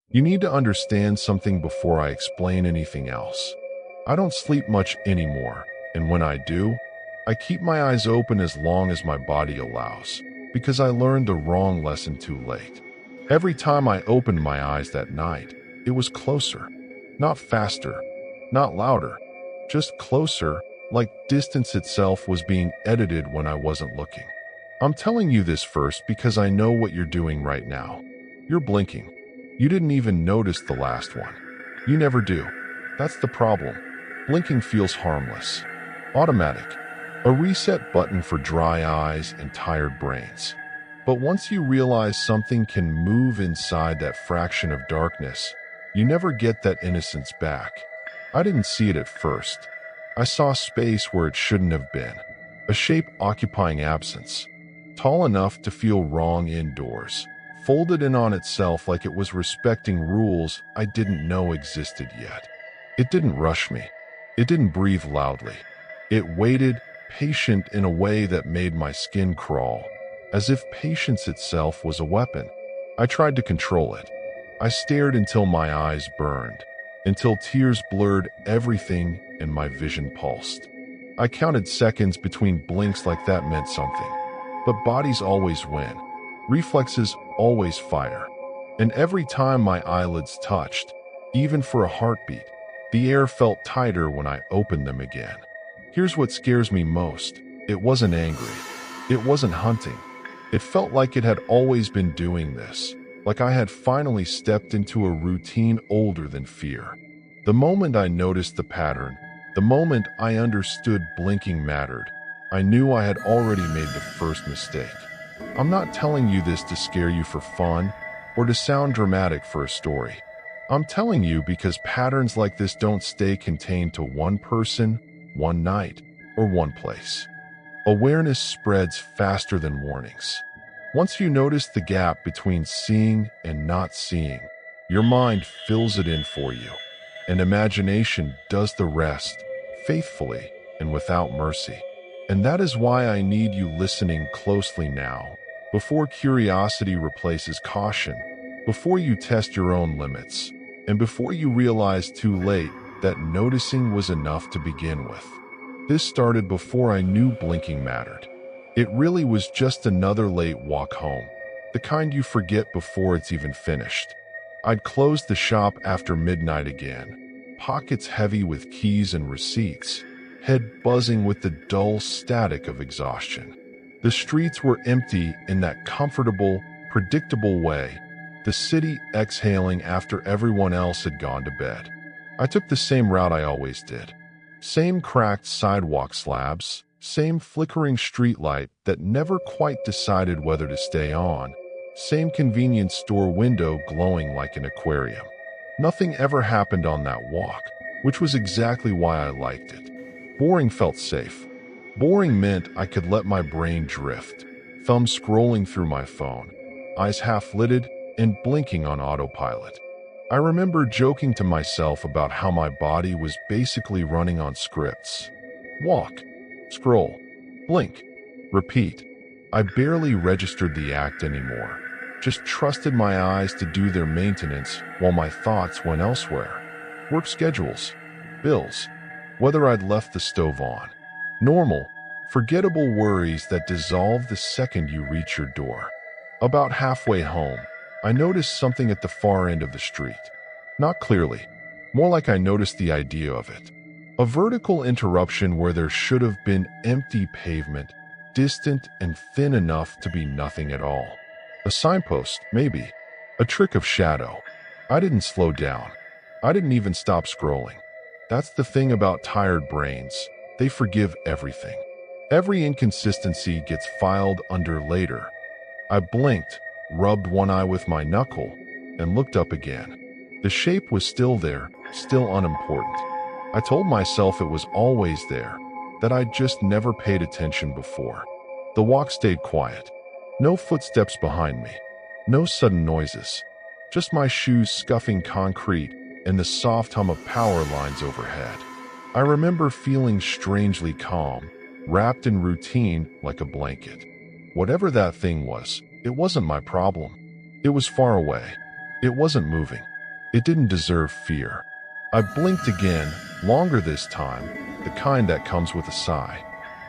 You need to understand something before I explain anything else. I don't sleep much anymore, and when I do, I keep my eyes open as long as my body allows, because I learned the wrong lesson too late. Every time I opened my eyes that night, it was closer. Not faster, not louder, just closer, like distance itself was being edited when I wasn't looking. I'm telling you this first because I know what you're doing right now. You're blinking. You didn't even notice the last one. You never do. That's the problem. Blinking feels harmless. Automatic. A reset button for dry eyes and tired brains. But once you realize something can move inside that fraction of darkness, you never get that innocence back. I didn't see it at first. I saw space where it shouldn't have been. A shape occupying absence. Tall enough to feel wrong indoors. Folded in on itself like it was respecting rules I didn't know existed yet. It didn't rush me. It didn't breathe loudly. It waited, patient in a way that made my skin crawl, as if patience itself was a weapon. I tried to control it. I stared until my eyes burned, until tears blurred everything and my vision pulsed. I counted seconds between blinks like that meant something. But bodies always win. Reflexes always fire. And every time my eyelids touched, even for a heartbeat, the air felt tighter when I opened them again. Here's what scares me most. It wasn't angry. It wasn't hunting. It felt like it had always been doing this, like I had finally stepped into a routine older than fear. The moment I noticed the pattern, the moment I understood blinking mattered, I knew I had already made the first mistake. I'm not telling you this to scare you for fun or to sound dramatic for a story. I'm telling you because patterns like this don't stay contained to one person, one night, or one place. Awareness spreads faster than warnings. Once you notice the gap between seeing and not seeing, your mind fills it in for you, and imagination does the rest, faithfully and without mercy. And that is why I need you listening closely now, before curiosity replaces caution, before you test your own limits, and before you realize too late that noticing was enough to begin with. This started before I knew blinking mattered. It really was just another late walk home, the kind you forget before it's even finished. I'd closed the shop after midnight again, pockets heavy with keys and receipts, head buzzing with the dull static of exhaustion. The streets were empty in that comfortable, predictable way, the city exhaling after everyone else had gone to bed. I took the same route I always did. Same cracked sidewalk slabs, same flickering streetlight that never quite decided whether to stay on, same convenience store window glowing like an aquarium. Nothing ever happened on that walk, which was exactly why I liked it. Boring felt safe. Boring meant I could let my brain drift, thumb scrolling through my phone, eyes half-lidded and blinking on autopilot. I remember joking to myself about how my body was basically running on scripts. Walk, scroll, blink, repeat. I barely registered the act anymore, just trusted my eyes to do their maintenance while my thoughts went elsewhere. Work schedules, bills, whether I'd left the stove on. Normal, forgettable worries that dissolve the second you reach your door. About halfway home, I noticed something at the far end of the street. Not clearly, more like I noticed the idea of it. A vertical interruption where there should have been empty pavement, distant and thin enough to be nothing at all. A signpost, maybe. A trick of shadow. I didn't slow down. I didn't even stop scrolling. That's the thing about tired brains. They forgive everything. Every inconsistency gets filed under later. I blinked, rubbed one eye with my knuckle, and looked up again. The shape was still there, still unimportant. I told myself it was always there, that I'd just never paid attention before. The walk stayed quiet. No footsteps behind me. No sudden noises. Just my shoes scuffing concrete and the soft hum of power lines overhead. I remember feeling strangely calm, wrapped in routine like a blanket. Whatever that thing was, it wasn't my problem. It was far away. It wasn't moving. It didn't deserve fear. I blinked again, longer this time, the kind that comes with a sigh.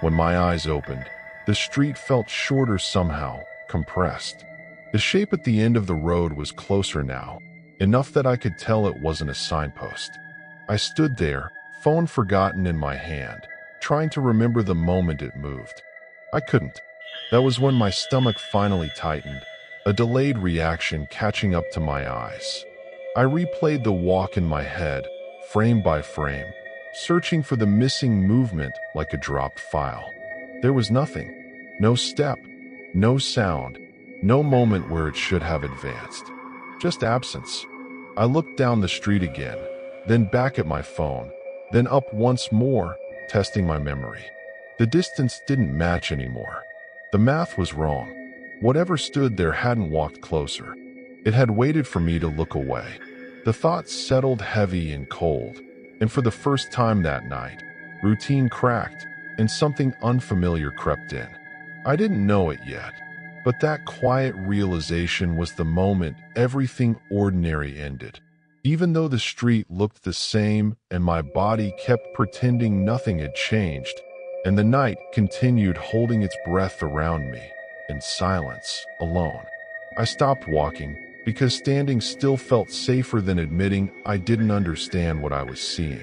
When my eyes opened, the street felt shorter somehow, compressed. The shape at the end of the road was closer now, enough that I could tell it wasn't a signpost. I stood there, phone forgotten in my hand, trying to remember the moment it moved. I couldn't. That was when my stomach finally tightened, a delayed reaction catching up to my eyes. I replayed the walk in my head, frame by frame, searching for the missing movement like a dropped file. There was nothing. No step, no sound, no moment where it should have advanced. Just absence. I looked down the street again, then back at my phone, then up once more, testing my memory. The distance didn't match anymore. The math was wrong. Whatever stood there hadn't walked closer. It had waited for me to look away. The thoughts settled heavy and cold, and for the first time that night, routine cracked, and something unfamiliar crept in. I didn't know it yet, but that quiet realization was the moment everything ordinary ended. Even though the street looked the same and my body kept pretending nothing had changed, and the night continued holding its breath around me, in silence, alone. I stopped walking, because standing still felt safer than admitting I didn't understand what I was seeing.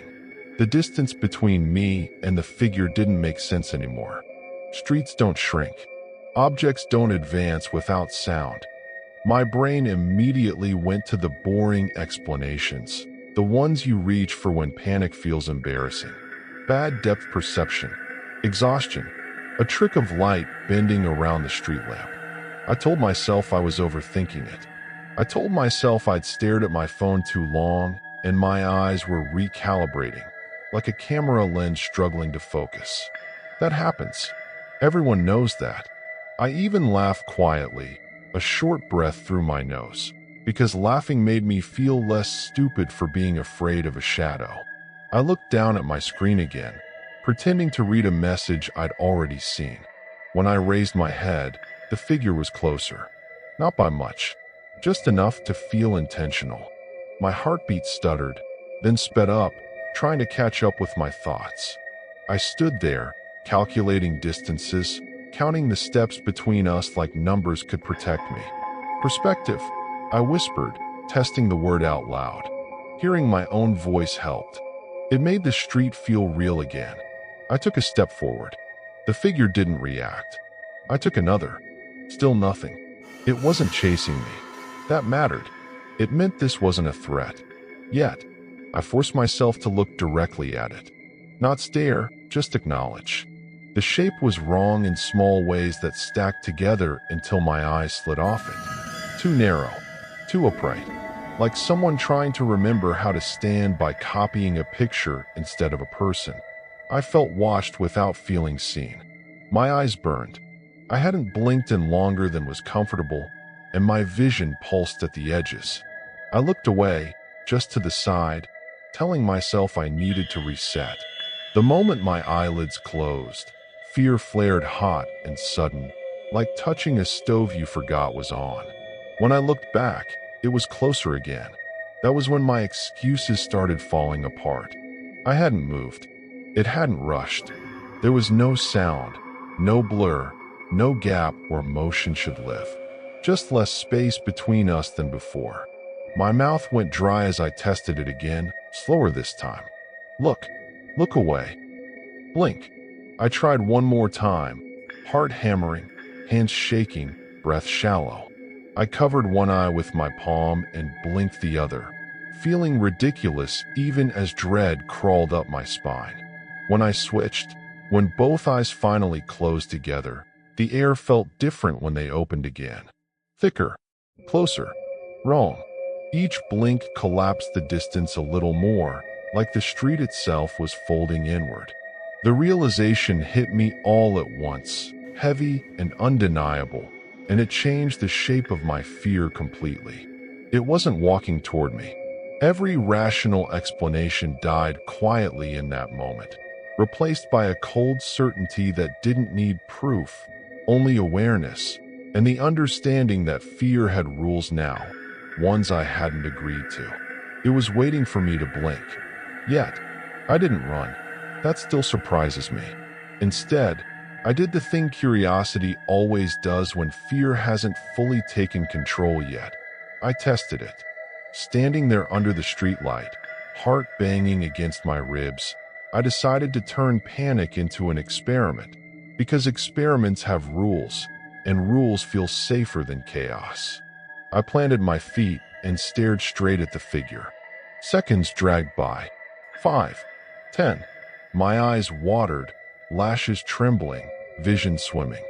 The distance between me and the figure didn't make sense anymore. Streets don't shrink. Objects don't advance without sound. My brain immediately went to the boring explanations, the ones you reach for when panic feels embarrassing. Bad depth perception, exhaustion, a trick of light bending around the street lamp. I told myself I was overthinking it. I told myself I'd stared at my phone too long and my eyes were recalibrating, like a camera lens struggling to focus. That happens. Everyone knows that. I even laughed quietly, a short breath through my nose, because laughing made me feel less stupid for being afraid of a shadow. I looked down at my screen again, pretending to read a message I'd already seen. When I raised my head, the figure was closer. Not by much, just enough to feel intentional. My heartbeat stuttered, then sped up, trying to catch up with my thoughts. I stood there, calculating distances, counting the steps between us like numbers could protect me. Perspective, I whispered, testing the word out loud. Hearing my own voice helped. It made the street feel real again. I took a step forward. The figure didn't react. I took another. Still nothing. It wasn't chasing me. That mattered. It meant this wasn't a threat. Yet, I forced myself to look directly at it. Not stare, just acknowledge. The shape was wrong in small ways that stacked together until my eyes slid off it. Too narrow, too upright, like someone trying to remember how to stand by copying a picture instead of a person. I felt watched without feeling seen. My eyes burned. I hadn't blinked in longer than was comfortable, and my vision pulsed at the edges. I looked away, just to the side, telling myself I needed to reset. The moment my eyelids closed, fear flared hot and sudden, like touching a stove you forgot was on. When I looked back, it was closer again. That was when my excuses started falling apart. I hadn't moved. It hadn't rushed. There was no sound, no blur, no gap where motion should live. Just less space between us than before. My mouth went dry as I tested it again, slower this time. Look. Look away. Blink. I tried one more time, heart hammering, hands shaking, breath shallow. I covered one eye with my palm and blinked the other, feeling ridiculous even as dread crawled up my spine. When I switched, when both eyes finally closed together, the air felt different when they opened again. Thicker, closer, wrong. Each blink collapsed the distance a little more, like the street itself was folding inward. The realization hit me all at once, heavy and undeniable, and it changed the shape of my fear completely. It wasn't walking toward me. Every rational explanation died quietly in that moment, replaced by a cold certainty that didn't need proof, only awareness, and the understanding that fear had rules now, ones I hadn't agreed to. It was waiting for me to blink. Yet, I didn't run. That still surprises me. Instead, I did the thing curiosity always does when fear hasn't fully taken control yet. I tested it. Standing there under the streetlight, heart banging against my ribs, I decided to turn panic into an experiment, because experiments have rules, and rules feel safer than chaos. I planted my feet and stared straight at the figure. Seconds dragged by. 5, 10. My eyes watered, lashes trembling, vision swimming.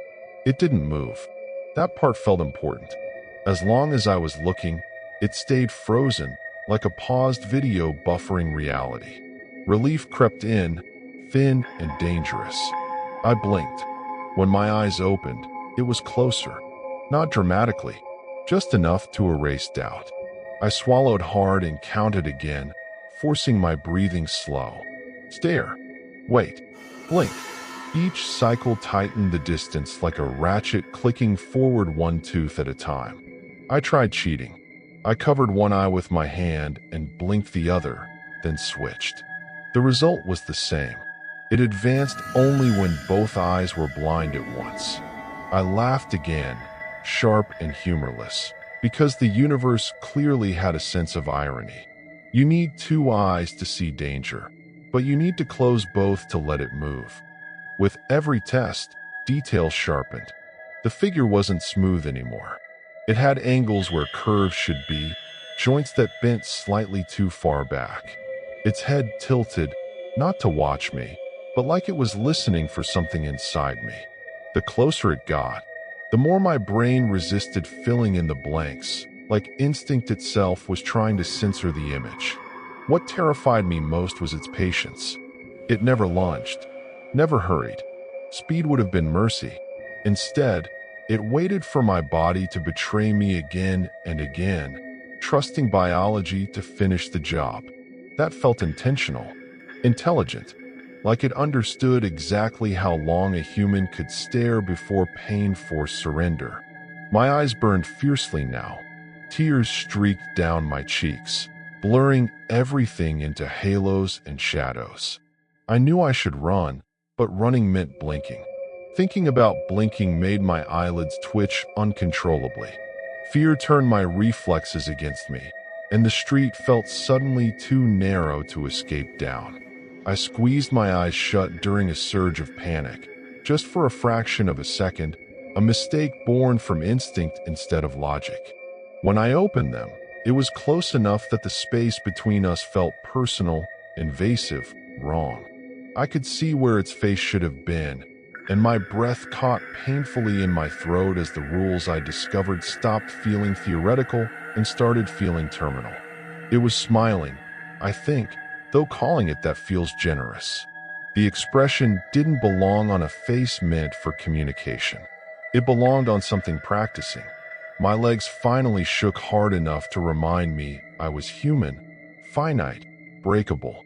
It didn't move. That part felt important. As long as I was looking, it stayed frozen, like a paused video buffering reality. Relief crept in, thin and dangerous. I blinked. When my eyes opened, it was closer. Not dramatically, just enough to erase doubt. I swallowed hard and counted again, forcing my breathing slow. Stare. Wait. Blink. Each cycle tightened the distance like a ratchet clicking forward one tooth at a time. I tried cheating. I covered one eye with my hand and blinked the other, then switched. The result was the same. It advanced only when both eyes were blind at once. I laughed again, sharp and humorless, because the universe clearly had a sense of irony. You need two eyes to see danger, but you need to close both to let it move. With every test, details sharpened. The figure wasn't smooth anymore. It had angles where curves should be, joints that bent slightly too far back. Its head tilted, not to watch me, but like it was listening for something inside me. The closer it got, the more my brain resisted filling in the blanks, like instinct itself was trying to censor the image. What terrified me most was its patience. It never lunged, never hurried. Speed would have been mercy. Instead, it waited for my body to betray me again and again, trusting biology to finish the job. That felt intentional, intelligent, like it understood exactly how long a human could stare before pain forced surrender. My eyes burned fiercely now. Tears streaked down my cheeks, blurring everything into halos and shadows. I knew I should run, but running meant blinking. Thinking about blinking made my eyelids twitch uncontrollably. Fear turned my reflexes against me, and the street felt suddenly too narrow to escape down. I squeezed my eyes shut during a surge of panic, just for a fraction of a second, a mistake born from instinct instead of logic. When I opened them, it was close enough that the space between us felt personal, invasive, wrong. I could see where its face should have been, and my breath caught painfully in my throat as the rules I discovered stopped feeling theoretical and started feeling terminal. It was smiling, I think, though calling it that feels generous. The expression didn't belong on a face meant for communication. It belonged on something practicing. My legs finally shook hard enough to remind me I was human, finite, breakable.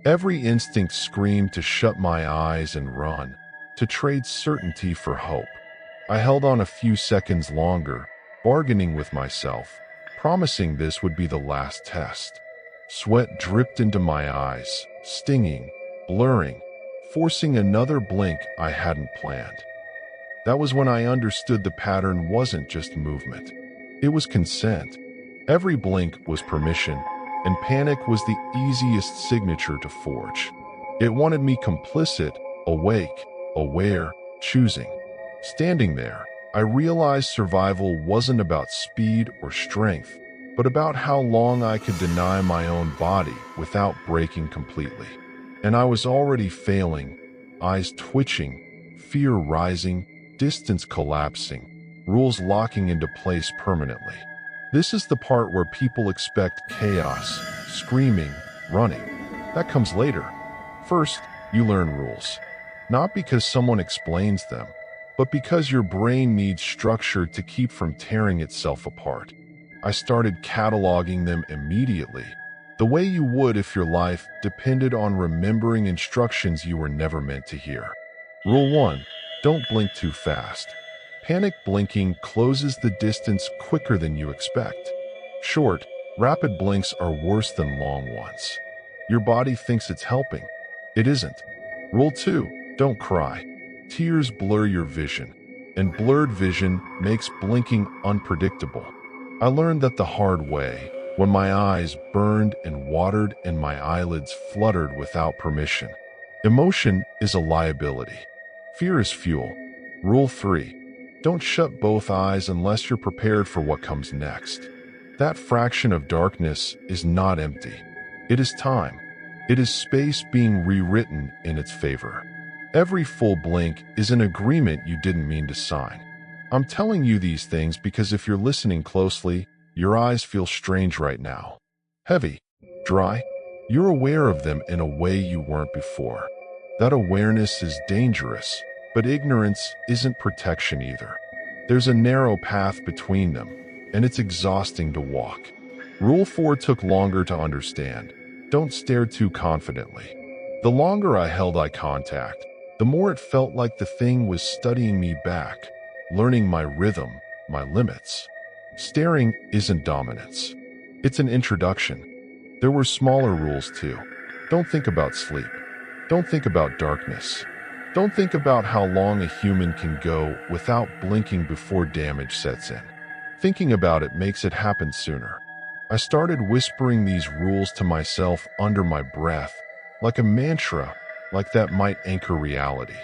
Every instinct screamed to shut my eyes and run, to trade certainty for hope. I held on a few seconds longer, bargaining with myself, promising this would be the last test. Sweat dripped into my eyes, stinging, blurring, forcing another blink I hadn't planned. That was when I understood the pattern wasn't just movement. It was consent. Every blink was permission, and panic was the easiest signature to forge. It wanted me complicit, awake, aware, choosing. Standing there, I realized survival wasn't about speed or strength, but about how long I could deny my own body without breaking completely. And I was already failing, eyes twitching, fear rising, distance collapsing, rules locking into place permanently. This is the part where people expect chaos, screaming, running. That comes later. First, you learn rules. Not because someone explains them, but because your brain needs structure to keep from tearing itself apart. I started cataloging them immediately, the way you would if your life depended on remembering instructions you were never meant to hear. Rule 1. Don't blink too fast. Panic blinking closes the distance quicker than you expect. Short, Rapid blinks are worse than long ones. Your body thinks it's helping. It isn't. Rule 2. Don't cry. Tears blur your vision, and blurred vision makes blinking unpredictable. I learned that the hard way, when my eyes burned and watered and my eyelids fluttered without permission. Emotion is a liability. Fear is fuel. Rule 3. Don't shut both eyes unless you're prepared for what comes next. That fraction of darkness is not empty. It is time. It is space being rewritten in its favor. Every full blink is an agreement you didn't mean to sign. I'm telling you these things because if you're listening closely, your eyes feel strange right now. Heavy, dry. You're aware of them in a way you weren't before. That awareness is dangerous, but ignorance isn't protection either. There's a narrow path between them, and it's exhausting to walk. Rule 4 took longer to understand. Don't stare too confidently. The longer I held eye contact, the more it felt like the thing was studying me back, learning my rhythm, my limits. Staring isn't dominance. It's an introduction. There were smaller rules too. Don't think about sleep. Don't think about darkness. Don't think about how long a human can go without blinking before damage sets in. Thinking about it makes it happen sooner. I started whispering these rules to myself under my breath, like a mantra, like that might anchor reality.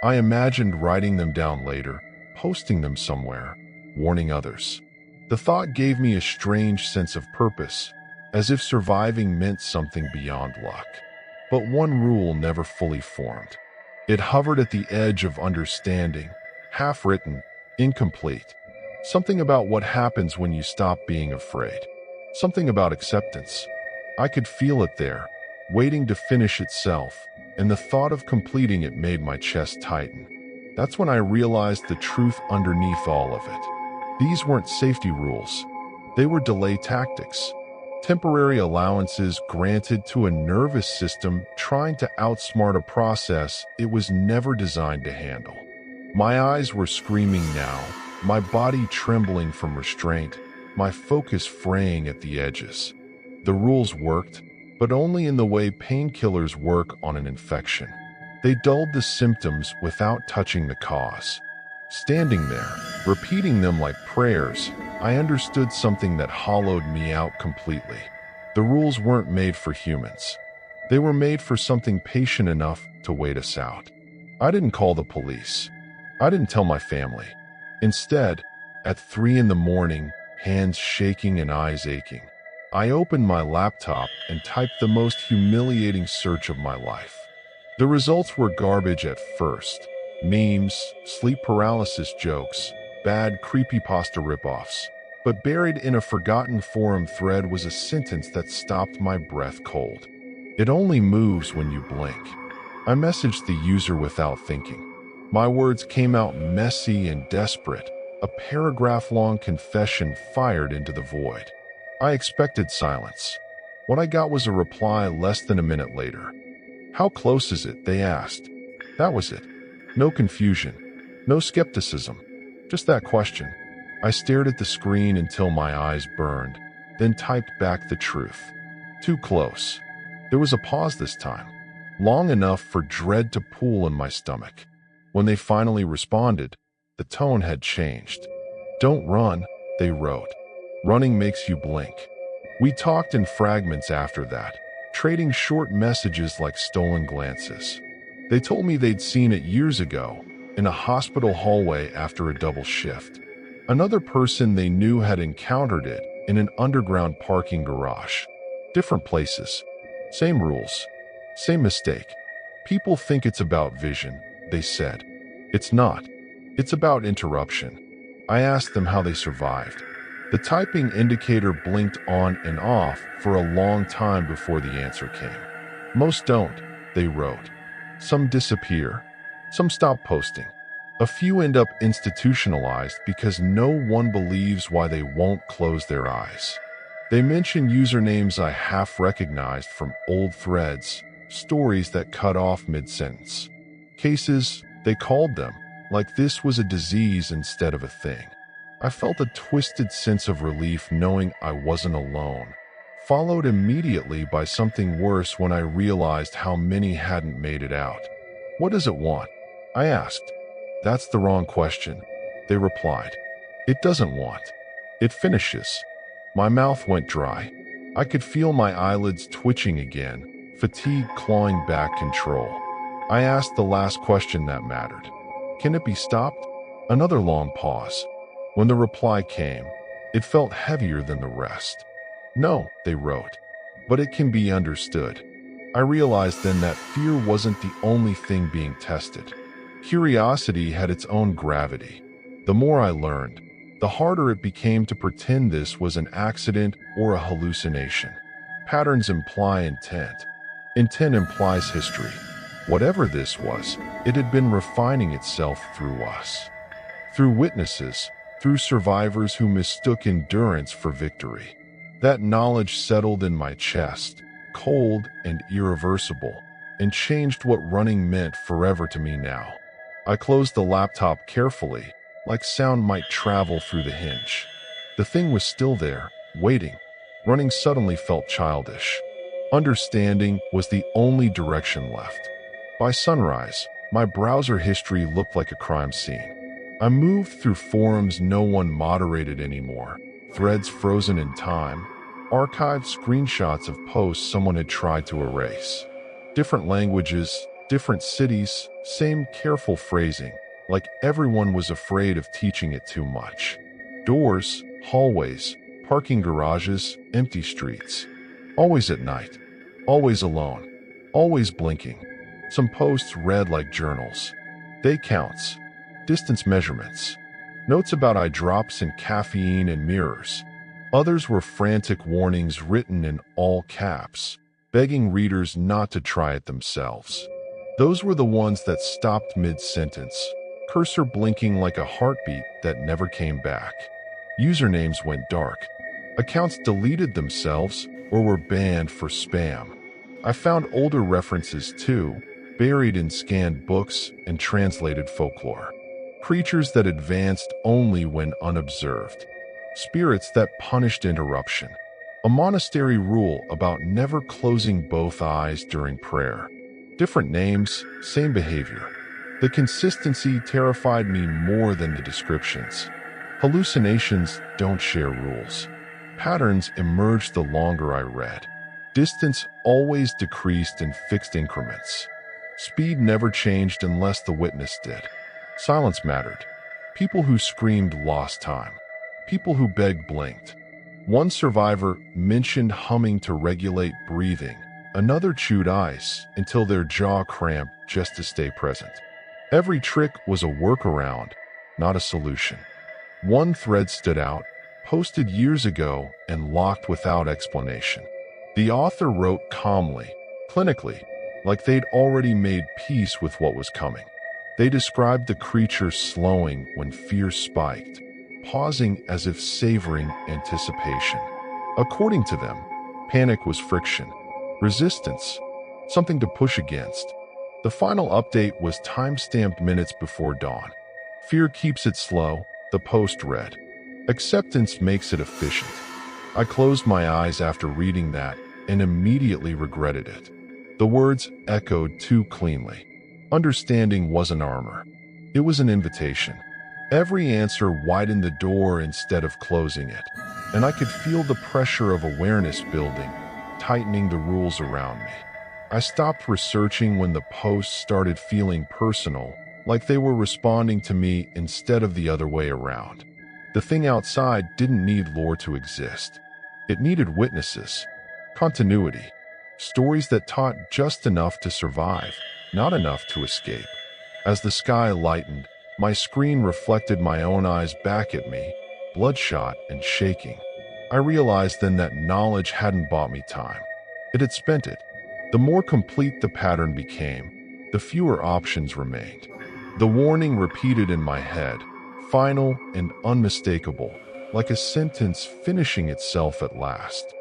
I imagined writing them down later, posting them somewhere, warning others. The thought gave me a strange sense of purpose, as if surviving meant something beyond luck. But one rule never fully formed. It hovered at the edge of understanding, half-written, incomplete. Something about what happens when you stop being afraid. Something about acceptance. I could feel it there, waiting to finish itself, and the thought of completing it made my chest tighten. That's when I realized the truth underneath all of it. These weren't safety rules. They were delay tactics. Temporary allowances granted to a nervous system trying to outsmart a process it was never designed to handle. My eyes were screaming now, my body trembling from restraint, my focus fraying at the edges. The rules worked, but only in the way painkillers work on an infection. They dulled the symptoms without touching the cause. Standing there, repeating them like prayers, I understood something that hollowed me out completely. The rules weren't made for humans. They were made for something patient enough to wait us out. I didn't call the police. I didn't tell my family. Instead, at 3 a.m, hands shaking and eyes aching, I opened my laptop and typed the most humiliating search of my life. The results were garbage at first. Memes, sleep paralysis jokes, bad creepypasta ripoffs. But buried in a forgotten forum thread was a sentence that stopped my breath cold. It only moves when you blink. I messaged the user without thinking. My words came out messy and desperate, a paragraph-long confession fired into the void. I expected silence. What I got was a reply less than a minute later. "How close is it?" they asked. That was it. No confusion, no skepticism, just that question. I stared at the screen until my eyes burned, then typed back the truth. Too close. There was a pause this time, long enough for dread to pool in my stomach. When they finally responded, the tone had changed. "Don't run," they wrote. "Running makes you blink." We talked in fragments after that, trading short messages like stolen glances. They told me they'd seen it years ago, in a hospital hallway after a double shift. Another person they knew had encountered it in an underground parking garage. Different places. Same rules. Same mistake. People think it's about vision, they said. It's not. It's about interruption. I asked them how they survived. The typing indicator blinked on and off for a long time before the answer came. "Most don't," they wrote. "Some disappear. Some stop posting. A few end up institutionalized because no one believes why they won't close their eyes." They mentioned usernames I half recognized from old threads, stories that cut off mid-sentence. Cases, they called them, like this was a disease instead of a thing. I felt a twisted sense of relief knowing I wasn't alone, followed immediately by something worse when I realized how many hadn't made it out. "What does it want?" I asked. "That's the wrong question," they replied. "It doesn't want. It finishes." My mouth went dry. I could feel my eyelids twitching again, fatigue clawing back control. I asked the last question that mattered. "Can it be stopped?" Another long pause. When the reply came, it felt heavier than the rest. "No," they wrote, "but it can be understood." I realized then that fear wasn't the only thing being tested. Curiosity had its own gravity. The more I learned, the harder it became to pretend this was an accident or a hallucination. Patterns imply intent. Intent implies history. Whatever this was, it had been refining itself through us. Through witnesses, through survivors who mistook endurance for victory. That knowledge settled in my chest, cold and irreversible, and changed what running meant forever to me now. I closed the laptop carefully, like sound might travel through the hinge. The thing was still there, waiting. Running suddenly felt childish. Understanding was the only direction left. By sunrise, my browser history looked like a crime scene. I moved through forums no one moderated anymore, threads frozen in time, archived screenshots of posts someone had tried to erase. Different languages, different cities, same careful phrasing, like everyone was afraid of teaching it too much. Doors, hallways, parking garages, empty streets. Always at night. Always alone. Always blinking. Some posts read like journals. Day counts. Distance measurements. Notes about eye drops and caffeine and mirrors. Others were frantic warnings written in all caps, begging readers not to try it themselves. Those were the ones that stopped mid-sentence, cursor blinking like a heartbeat that never came back. Usernames went dark. Accounts deleted themselves or were banned for spam. I found older references too, buried in scanned books and translated folklore. Creatures that advanced only when unobserved. Spirits that punished interruption. A monastery rule about never closing both eyes during prayer. Different names, same behavior. The consistency terrified me more than the descriptions. Hallucinations don't share rules. Patterns emerged the longer I read. Distance always decreased in fixed increments. Speed never changed unless the witness did. Silence mattered. People who screamed lost time. People who begged blinked. One survivor mentioned humming to regulate breathing. Another chewed ice until their jaw cramped just to stay present. Every trick was a workaround, not a solution. One thread stood out, posted years ago and locked without explanation. The author wrote calmly, clinically, like they'd already made peace with what was coming. They described the creature slowing when fear spiked, pausing as if savoring anticipation. According to them, panic was friction, resistance, something to push against. The final update was time-stamped minutes before dawn. Fear keeps it slow, the post read. Acceptance makes it efficient. I closed my eyes after reading that and immediately regretted it. The words echoed too cleanly. Understanding wasn't armor. It was an invitation. Every answer widened the door instead of closing it, and I could feel the pressure of awareness building, tightening the rules around me. I stopped researching when the posts started feeling personal, like they were responding to me instead of the other way around. The thing outside didn't need lore to exist. It needed witnesses, continuity, stories that taught just enough to survive, not enough to escape. As the sky lightened, my screen reflected my own eyes back at me, bloodshot and shaking. I realized then that knowledge hadn't bought me time. It had spent it. The more complete the pattern became, the fewer options remained. The warning repeated in my head, final and unmistakable, like a sentence finishing itself at last.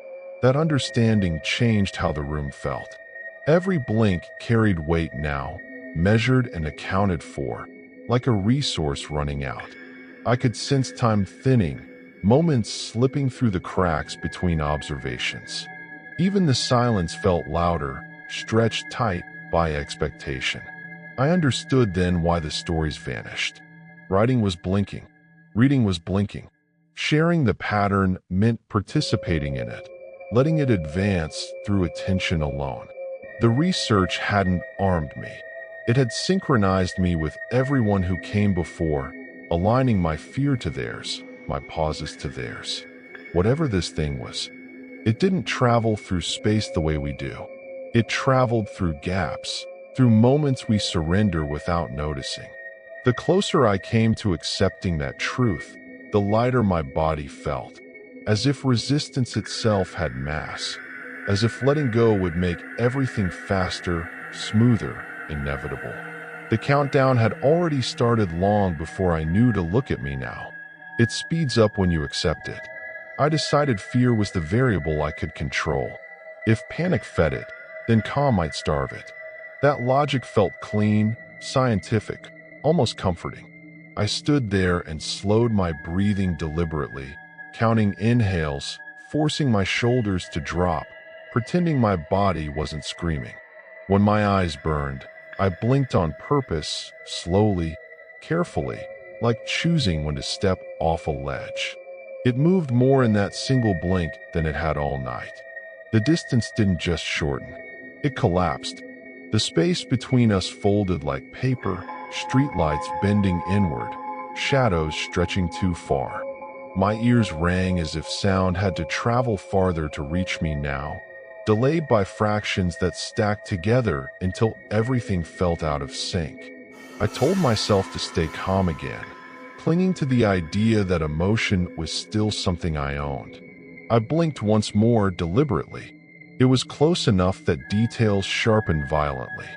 That understanding changed how the room felt. Every blink carried weight now, measured and accounted for, like a resource running out. I could sense time thinning, moments slipping through the cracks between observations. Even the silence felt louder, stretched tight by expectation. I understood then why the stories vanished. Writing was blinking. Reading was blinking. Sharing the pattern meant participating in it, letting it advance through attention alone. The research hadn't armed me. It had synchronized me with everyone who came before, aligning my fear to theirs, my pauses to theirs. Whatever this thing was, it didn't travel through space the way we do. It traveled through gaps, through moments we surrender without noticing. The closer I came to accepting that truth, the lighter my body felt, as if resistance itself had mass, as if letting go would make everything faster, smoother, inevitable. The countdown had already started long before I knew to look at me now. It speeds up when you accept it. I decided fear was the variable I could control. If panic fed it, then calm might starve it. That logic felt clean, scientific, almost comforting. I stood there and slowed my breathing deliberately, counting inhales, forcing my shoulders to drop, pretending my body wasn't screaming. When my eyes burned, I blinked on purpose, slowly, carefully, like choosing when to step off a ledge. It moved more in that single blink than it had all night. The distance didn't just shorten, it collapsed. The space between us folded like paper, streetlights bending inward, shadows stretching too far. My ears rang as if sound had to travel farther to reach me now, delayed by fractions that stacked together until everything felt out of sync. I told myself to stay calm again, clinging to the idea that emotion was still something I owned. I blinked once more deliberately. It was close enough that details sharpened violently.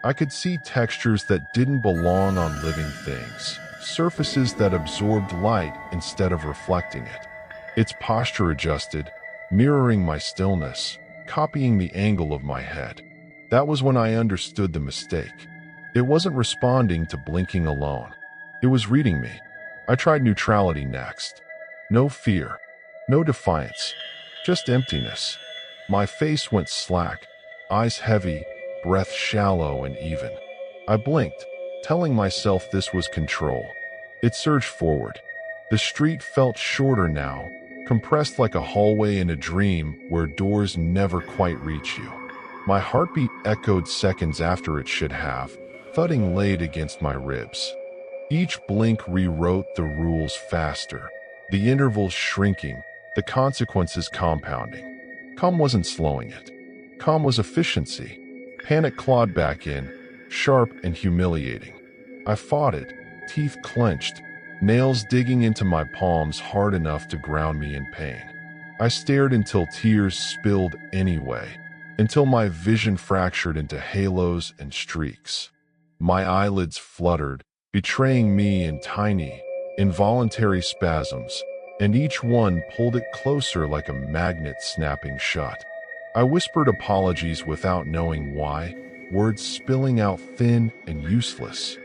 I could see textures that didn't belong on living things, surfaces that absorbed light instead of reflecting it. Its posture adjusted, mirroring my stillness, copying the angle of my head. That was when I understood the mistake. It wasn't responding to blinking alone. It was reading me. I tried neutrality next. No fear, no defiance, just emptiness. My face went slack, eyes heavy, breath shallow and even. I blinked, telling myself this was control. It surged forward. The street felt shorter now, compressed like a hallway in a dream where doors never quite reach you. My heartbeat echoed seconds after it should have, thudding laid against my ribs. Each blink rewrote the rules faster, the intervals shrinking, the consequences compounding. Calm wasn't slowing it. Calm was efficiency. Panic clawed back in, sharp and humiliating. I fought it, teeth clenched, nails digging into my palms hard enough to ground me in pain. I stared until tears spilled anyway, until my vision fractured into halos and streaks. My eyelids fluttered, betraying me in tiny, involuntary spasms, and each one pulled it closer like a magnet snapping shut. I whispered apologies without knowing why, words spilling out thin and useless.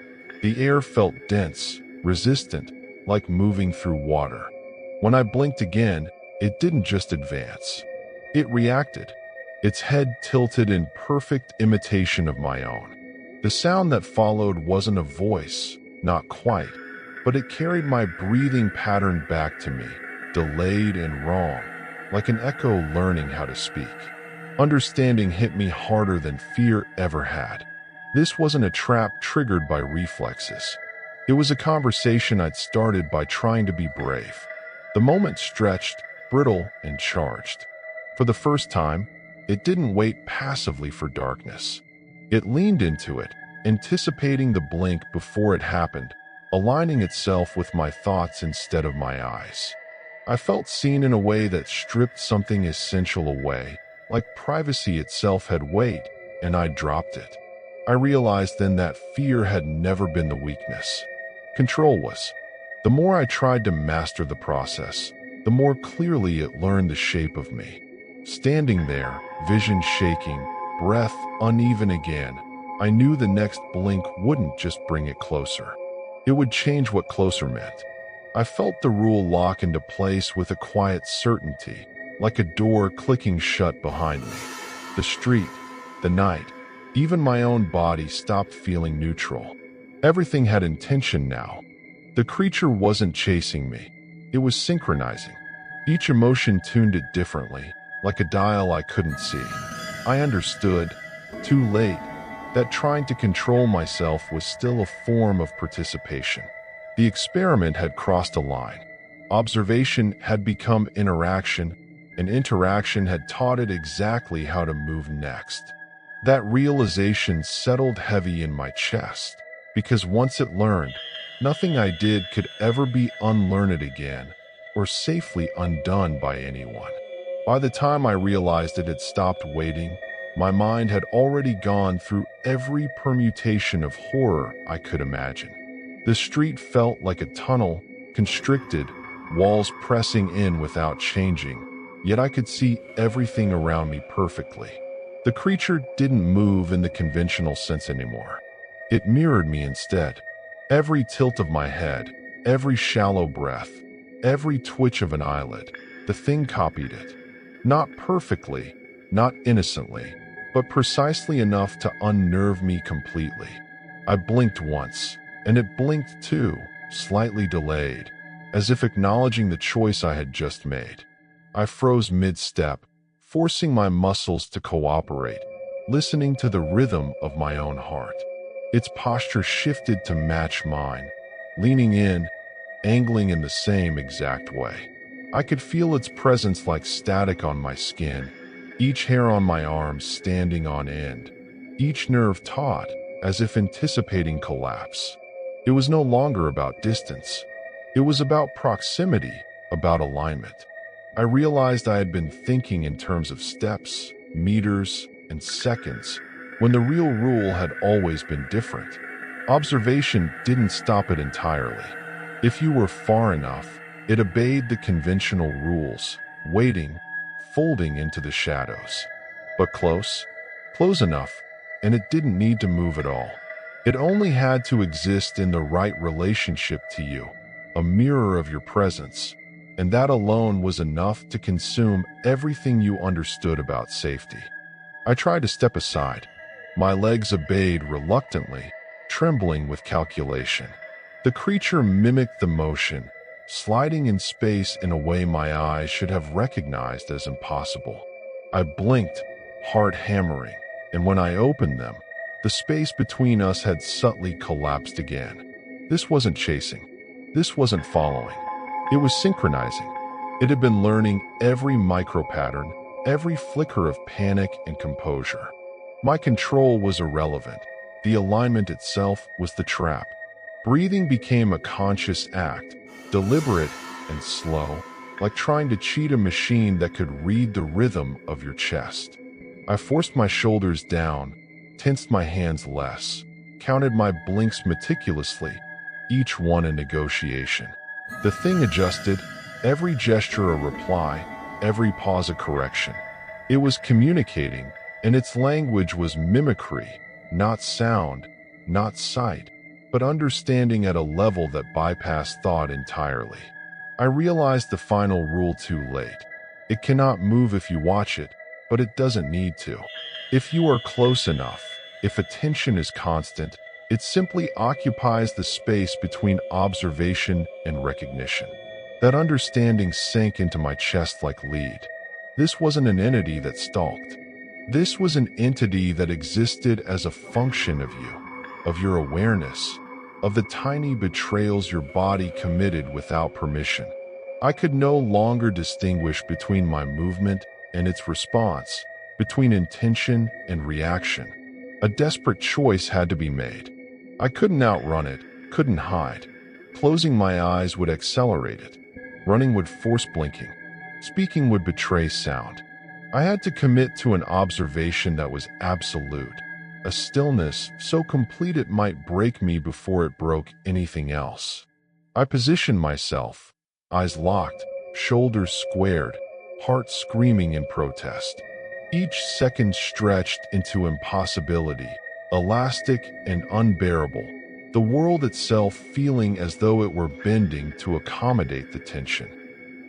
The air felt dense, resistant, like moving through water. When I blinked again, it didn't just advance. It reacted, its head tilted in perfect imitation of my own. The sound that followed wasn't a voice, not quite, but it carried my breathing pattern back to me, delayed and wrong, like an echo learning how to speak. Understanding hit me harder than fear ever had. This wasn't a trap triggered by reflexes. It was a conversation I'd started by trying to be brave. The moment stretched, brittle, and charged. For the first time, it didn't wait passively for darkness. It leaned into it, anticipating the blink before it happened, aligning itself with my thoughts instead of my eyes. I felt seen in a way that stripped something essential away, like privacy itself had weight, and I dropped it. I realized then that fear had never been the weakness. Control was. The more I tried to master the process, the more clearly it learned the shape of me. Standing there, vision shaking, breath uneven again, I knew the next blink wouldn't just bring it closer. It would change what closer meant. I felt the rule lock into place with a quiet certainty, like a door clicking shut behind me. The street, the night, even my own body stopped feeling neutral. Everything had intention now. The creature wasn't chasing me. It was synchronizing. Each emotion tuned it differently, like a dial I couldn't see. I understood, too late, that trying to control myself was still a form of participation. The experiment had crossed a line. Observation had become interaction, and interaction had taught it exactly how to move next. That realization settled heavy in my chest, because once it learned, nothing I did could ever be unlearned again, or safely undone by anyone. By the time I realized it had stopped waiting, my mind had already gone through every permutation of horror I could imagine. The street felt like a tunnel, constricted, walls pressing in without changing, yet I could see everything around me perfectly. The creature didn't move in the conventional sense anymore. It mirrored me instead. Every tilt of my head, every shallow breath, every twitch of an eyelid, the thing copied it. Not perfectly, not innocently, but precisely enough to unnerve me completely. I blinked once, and it blinked too, slightly delayed, as if acknowledging the choice I had just made. I froze mid-step, forcing my muscles to cooperate, listening to the rhythm of my own heart. Its posture shifted to match mine, leaning in, angling in the same exact way. I could feel its presence like static on my skin, each hair on my arm standing on end, each nerve taut, as if anticipating collapse. It was no longer about distance. It was about proximity, about alignment. I realized I had been thinking in terms of steps, meters, and seconds, when the real rule had always been different. Observation didn't stop it entirely. If you were far enough, it obeyed the conventional rules, waiting, folding into the shadows. But close enough, and it didn't need to move at all. It only had to exist in the right relationship to you, a mirror of your presence, and that alone was enough to consume everything you understood about safety. I tried to step aside. My legs obeyed reluctantly, trembling with calculation. The creature mimicked the motion, sliding in space in a way my eyes should have recognized as impossible. I blinked, heart hammering, and when I opened them, the space between us had subtly collapsed again. This wasn't chasing. This wasn't following. It was synchronizing. It had been learning every micro-pattern, every flicker of panic and composure. My control was irrelevant. The alignment itself was the trap. Breathing became a conscious act, deliberate and slow, like trying to cheat a machine that could read the rhythm of your chest. I forced my shoulders down, tensed my hands less, counted my blinks meticulously, each one a negotiation. The thing adjusted, every gesture a reply, every pause a correction. It was communicating, and its language was mimicry, not sound, not sight, but understanding at a level that bypassed thought entirely. I realized the final rule too late. It cannot move if you watch it, but it doesn't need to. If you are close enough, if attention is constant, it simply occupies the space between observation and recognition. That understanding sank into my chest like lead. This wasn't an entity that stalked. This was an entity that existed as a function of you, of your awareness, of the tiny betrayals your body committed without permission. I could no longer distinguish between my movement and its response, between intention and reaction. A desperate choice had to be made. I couldn't outrun it, couldn't hide. Closing my eyes would accelerate it. Running would force blinking. Speaking would betray sound. I had to commit to an observation that was absolute, a stillness so complete it might break me before it broke anything else. I positioned myself, eyes locked, shoulders squared, heart screaming in protest. Each second stretched into impossibility, elastic and unbearable, the world itself feeling as though it were bending to accommodate the tension.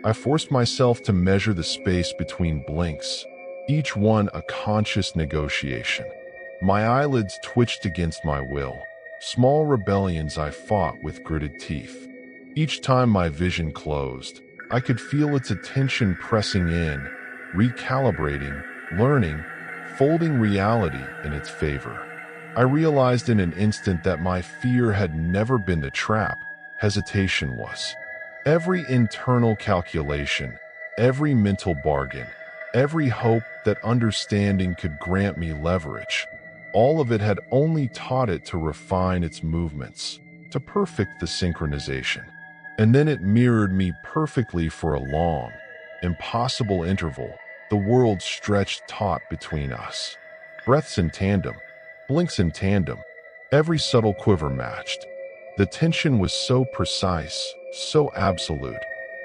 I forced myself to measure the space between blinks, each one a conscious negotiation. My eyelids twitched against my will, small rebellions I fought with gritted teeth. Each time my vision closed, I could feel its attention pressing in, recalibrating, learning, folding reality in its favor. I realized in an instant that my fear had never been the trap, hesitation was. Every internal calculation, every mental bargain, every hope that understanding could grant me leverage, all of it had only taught it to refine its movements, to perfect the synchronization. And then it mirrored me perfectly for a long, impossible interval, the world stretched taut between us. Breaths in tandem, blinks in tandem, every subtle quiver matched. The tension was so precise, so absolute.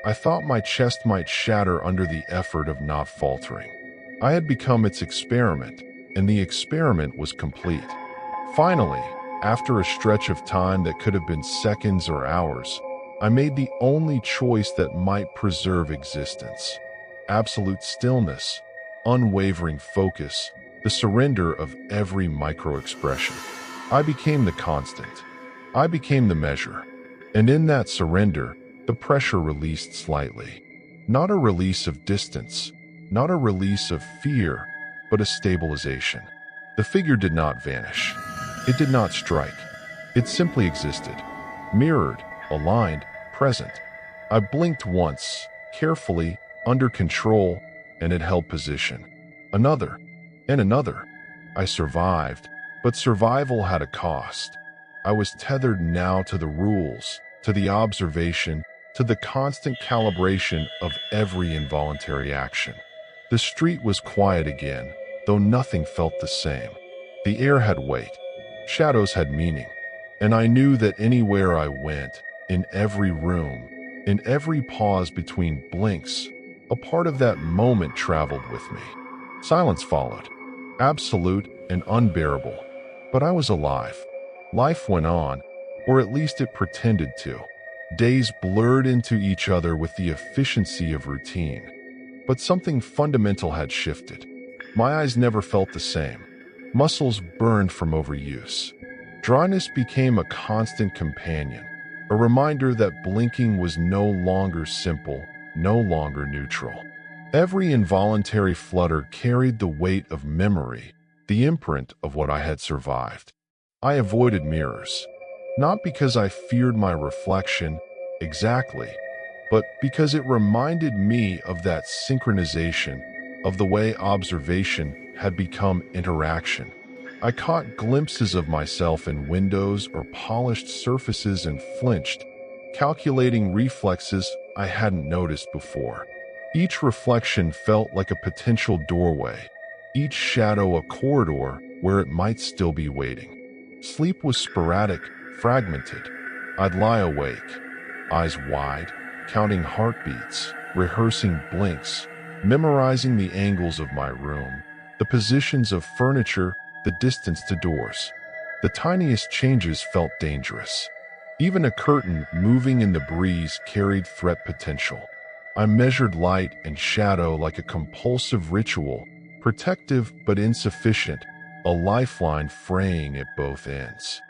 I thought my chest might shatter under the effort of not faltering. I had become its experiment, and the experiment was complete. Finally, after a stretch of time that could have been seconds or hours, I made the only choice that might preserve existence. Absolute stillness, unwavering focus, the surrender of every micro-expression. I became the constant. I became the measure. And in that surrender, the pressure released slightly. Not a release of distance, not a release of fear, but a stabilization. The figure did not vanish. It did not strike. It simply existed, mirrored, aligned, present. I blinked once, carefully, under control, and it held position. Another, and another. I survived, but survival had a cost. I was tethered now to the rules, to the observation, to the constant calibration of every involuntary action. The street was quiet again, though nothing felt the same. The air had weight, shadows had meaning, and I knew that anywhere I went, in every room, in every pause between blinks, a part of that moment traveled with me. Silence followed, absolute and unbearable, but I was alive. Life went on, or at least it pretended to. Days blurred into each other with the efficiency of routine. But something fundamental had shifted. My eyes never felt the same. Muscles burned from overuse. Dryness became a constant companion, a reminder that blinking was no longer simple, no longer neutral. Every involuntary flutter carried the weight of memory, the imprint of what I had survived. I avoided mirrors, not because I feared my reflection exactly, but because it reminded me of that synchronization, of the way observation had become interaction. I caught glimpses of myself in windows or polished surfaces and flinched, calculating reflexes I hadn't noticed before. Each reflection felt like a potential doorway, each shadow a corridor where it might still be waiting. Sleep was sporadic, fragmented. I'd lie awake, eyes wide, counting heartbeats, rehearsing blinks, memorizing the angles of my room, the positions of furniture, the distance to doors. The tiniest changes felt dangerous. Even a curtain moving in the breeze carried threat potential. I measured light and shadow like a compulsive ritual, protective but insufficient, a lifeline fraying at both ends.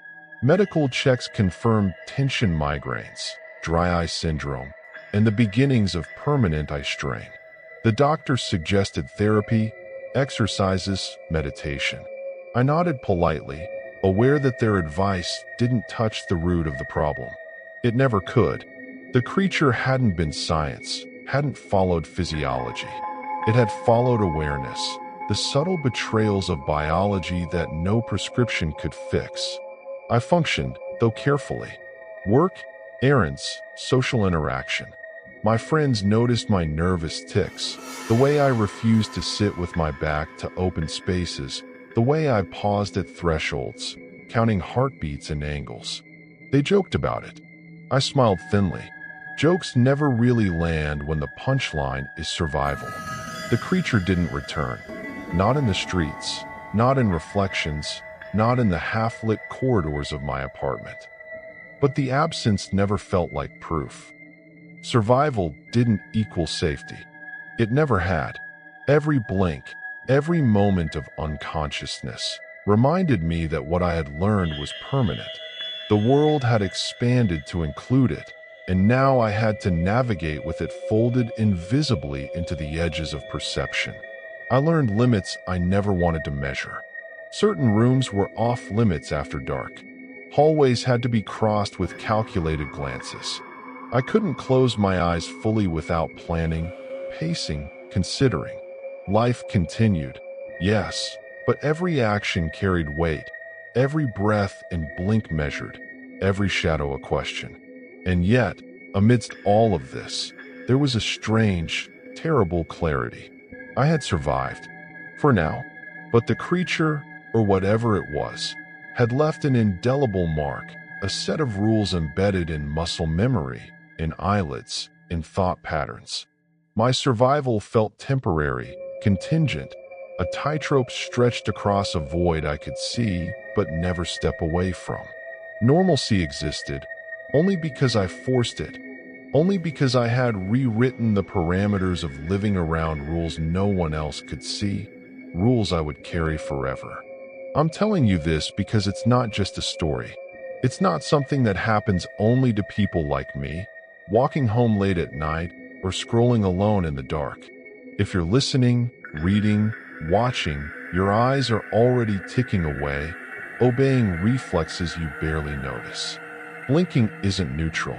Medical checks confirmed tension migraines, dry eye syndrome, and the beginnings of permanent eye strain. The doctors suggested therapy, exercises, meditation. I nodded politely, aware that their advice didn't touch the root of the problem. It never could. The creature hadn't been science, hadn't followed physiology. It had followed awareness, the subtle betrayals of biology that no prescription could fix. I functioned, though carefully. Work, errands, social interaction. My friends noticed my nervous tics, the way I refused to sit with my back to open spaces, the way I paused at thresholds, counting heartbeats and angles. They joked about it. I smiled thinly. Jokes never really land when the punchline is survival. The creature didn't return. Not in the streets, not in reflections, not in the half-lit corridors of my apartment. but the absence never felt like proof. Survival didn't equal safety. It never had. Every blink, every moment of unconsciousness reminded me that what I had learned was permanent. The world had expanded to include it, and now I had to navigate with it folded invisibly into the edges of perception. I learned limits I never wanted to measure. Certain rooms were off limits after dark. Hallways had to be crossed with calculated glances. I couldn't close my eyes fully without planning, pacing, considering. Life continued, yes, but every action carried weight, every breath and blink measured, every shadow a question. And yet, amidst all of this, there was a strange, terrible clarity. I had survived, for now, but the creature, or whatever it was, had left an indelible mark, a set of rules embedded in muscle memory, in eyelids, in thought patterns. My survival felt temporary, contingent, a tightrope stretched across a void I could see but never step away from. Normalcy existed, only because I forced it, only because I had rewritten the parameters of living around rules no one else could see, rules I would carry forever. I'm telling you this because it's not just a story. It's not something that happens only to people like me, walking home late at night or scrolling alone in the dark. If you're listening, reading, watching, your eyes are already ticking away, obeying reflexes you barely notice. Blinking isn't neutral.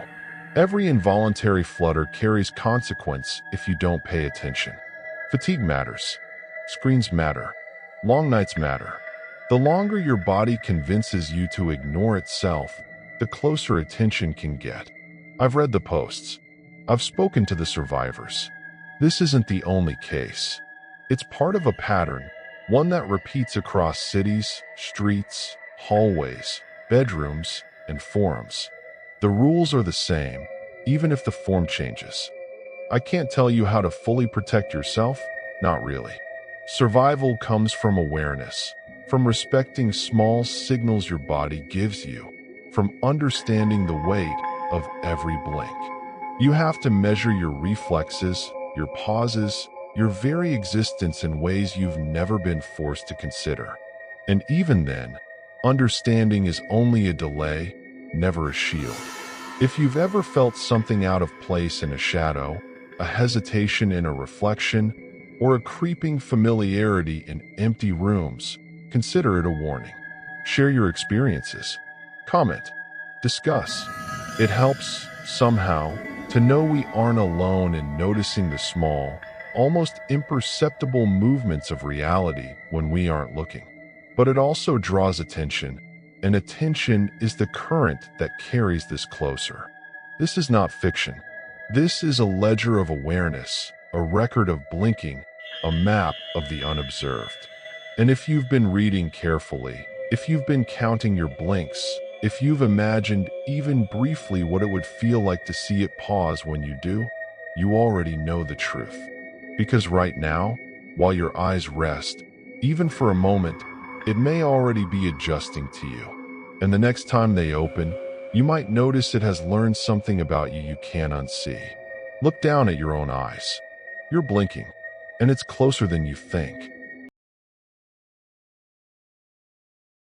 Every involuntary flutter carries consequence if you don't pay attention. Fatigue matters. Screens matter. Long nights matter. The longer your body convinces you to ignore itself, the closer attention can get. I've read the posts. I've spoken to the survivors. This isn't the only case. It's part of a pattern, one that repeats across cities, streets, hallways, bedrooms, and forums. The rules are the same, even if the form changes. I can't tell you how to fully protect yourself, not really. Survival comes from awareness, from respecting small signals your body gives you, from understanding the weight of every blink. You have to measure your reflexes, your pauses, your very existence in ways you've never been forced to consider. And even then, understanding is only a delay, never a shield. If you've ever felt something out of place in a shadow, a hesitation in a reflection, or a creeping familiarity in empty rooms, consider it a warning. Share your experiences. Comment. Discuss. It helps, somehow, to know we aren't alone in noticing the small, almost imperceptible movements of reality when we aren't looking. But it also draws attention, and attention is the current that carries this closer. This is not fiction. This is a ledger of awareness, a record of blinking, a map of the unobserved. And if you've been reading carefully, if you've been counting your blinks, if you've imagined even briefly what it would feel like to see it pause when you do, you already know the truth. Because right now, while your eyes rest, even for a moment, it may already be adjusting to you. And the next time they open, you might notice it has learned something about you can't unsee. Look down at your own eyes. You're blinking, and it's closer than you think.